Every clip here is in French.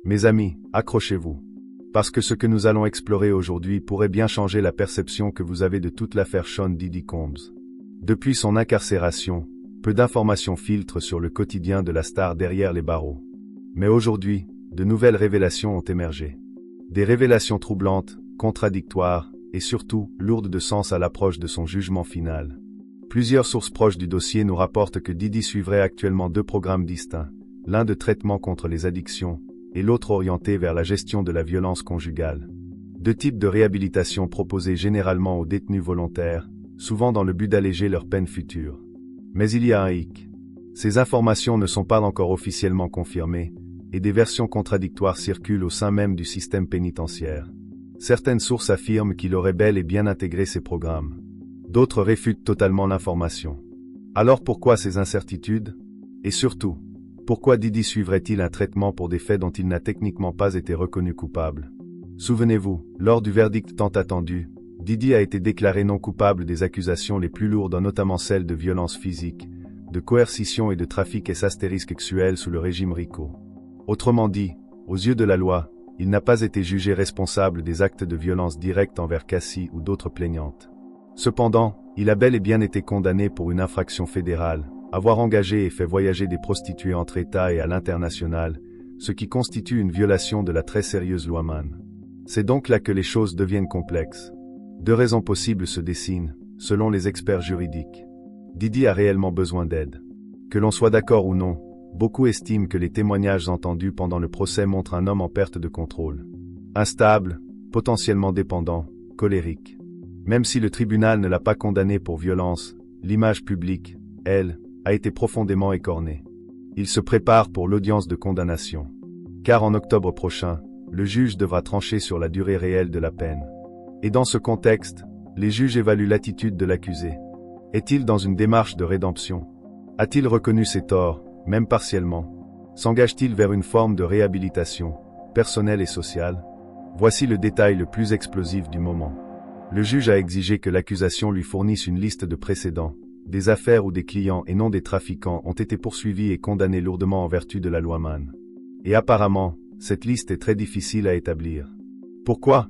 Mes amis, accrochez-vous. Parce que ce que nous allons explorer aujourd'hui pourrait bien changer la perception que vous avez de toute l'affaire Sean Diddy Combs. Depuis son incarcération, peu d'informations filtrent sur le quotidien de la star derrière les barreaux. Mais aujourd'hui, de nouvelles révélations ont émergé. Des révélations troublantes, contradictoires, et surtout, lourdes de sens à l'approche de son jugement final. Plusieurs sources proches du dossier nous rapportent que Diddy suivrait actuellement 2 programmes distincts, l'un de traitement contre les addictions, et l'autre orienté vers la gestion de la violence conjugale. 2 types de réhabilitation proposés généralement aux détenus volontaires, souvent dans le but d'alléger leur peine future. Mais il y a un hic. Ces informations ne sont pas encore officiellement confirmées, et des versions contradictoires circulent au sein même du système pénitentiaire. Certaines sources affirment qu'il aurait bel et bien intégré ces programmes. D'autres réfutent totalement l'information. Alors pourquoi ces incertitudes? Et surtout, pourquoi Diddy suivrait-il un traitement pour des faits dont il n'a techniquement pas été reconnu coupable? Souvenez-vous, lors du verdict tant attendu, Diddy a été déclaré non coupable des accusations les plus lourdes, notamment celles de violence physique, de coercition et de trafic sexuel sous le régime RICO. Autrement dit, aux yeux de la loi, il n'a pas été jugé responsable des actes de violence directe envers Cassie ou d'autres plaignantes. Cependant, il a bel et bien été condamné pour une infraction fédérale, avoir engagé et fait voyager des prostituées entre États et à l'international, ce qui constitue une violation de la très sérieuse loi Mann. C'est donc là que les choses deviennent complexes. 2 raisons possibles se dessinent, selon les experts juridiques. Diddy a réellement besoin d'aide. Que l'on soit d'accord ou non, beaucoup estiment que les témoignages entendus pendant le procès montrent un homme en perte de contrôle. Instable, potentiellement dépendant, colérique. Même si le tribunal ne l'a pas condamné pour violence, l'image publique, elle, a été profondément écornée. Il se prépare pour l'audience de condamnation. Car en octobre prochain, le juge devra trancher sur la durée réelle de la peine. Et dans ce contexte, les juges évaluent l'attitude de l'accusé. Est-il dans une démarche de rédemption? A-t-il reconnu ses torts, même partiellement? S'engage-t-il vers une forme de réhabilitation, personnelle et sociale? Voici le détail le plus explosif du moment. Le juge a exigé que l'accusation lui fournisse une liste de précédents, des affaires où des clients et non des trafiquants ont été poursuivis et condamnés lourdement en vertu de la loi Mann. Et apparemment, cette liste est très difficile à établir. Pourquoi?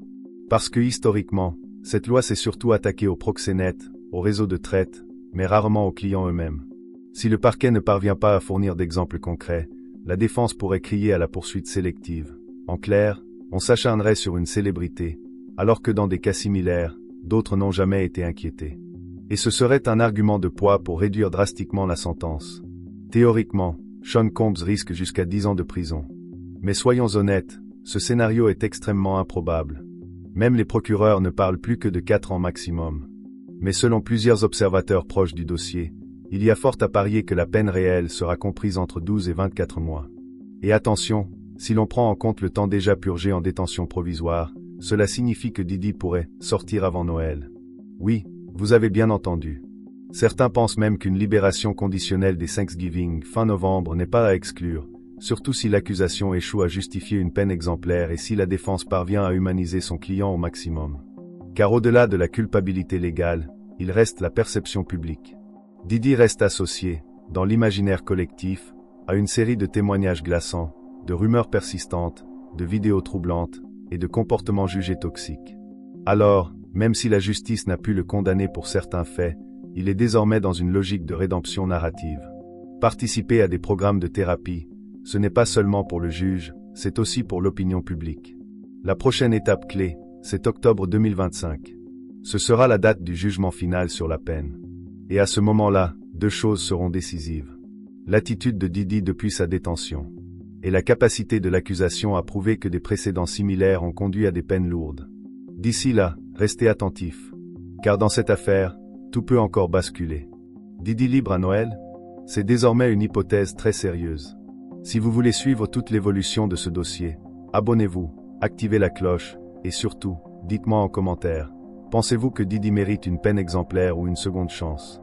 Parce que historiquement, cette loi s'est surtout attaquée aux proxénètes, aux réseaux de traite, mais rarement aux clients eux-mêmes. Si le parquet ne parvient pas à fournir d'exemples concrets, la défense pourrait crier à la poursuite sélective. En clair, on s'acharnerait sur une célébrité, alors que dans des cas similaires, d'autres n'ont jamais été inquiétés. Et ce serait un argument de poids pour réduire drastiquement la sentence. Théoriquement, Sean Combs risque jusqu'à 10 ans de prison. Mais soyons honnêtes, ce scénario est extrêmement improbable. Même les procureurs ne parlent plus que de 4 ans maximum. Mais selon plusieurs observateurs proches du dossier, il y a fort à parier que la peine réelle sera comprise entre 12 et 24 mois. Et attention, si l'on prend en compte le temps déjà purgé en détention provisoire, cela signifie que Diddy pourrait sortir avant Noël. Oui, vous avez bien entendu. Certains pensent même qu'une libération conditionnelle des Thanksgiving fin novembre n'est pas à exclure, surtout si l'accusation échoue à justifier une peine exemplaire et si la défense parvient à humaniser son client au maximum. Car au-delà de la culpabilité légale, il reste la perception publique. Diddy reste associé, dans l'imaginaire collectif, à une série de témoignages glaçants, de rumeurs persistantes, de vidéos troublantes, et de comportements jugés toxiques. Alors, même si la justice n'a pu le condamner pour certains faits, il est désormais dans une logique de rédemption narrative. Participer à des programmes de thérapie, ce n'est pas seulement pour le juge, c'est aussi pour l'opinion publique. La prochaine étape clé, c'est octobre 2025. Ce sera la date du jugement final sur la peine. Et à ce moment-là, 2 choses seront décisives. L'attitude de Diddy depuis sa détention. Et la capacité de l'accusation à prouver que des précédents similaires ont conduit à des peines lourdes. D'ici là, restez attentifs. Car dans cette affaire, tout peut encore basculer. Diddy libre à Noël? C'est désormais une hypothèse très sérieuse. Si vous voulez suivre toute l'évolution de ce dossier, abonnez-vous, activez la cloche, et surtout, dites-moi en commentaire, pensez-vous que Diddy mérite une peine exemplaire ou une seconde chance?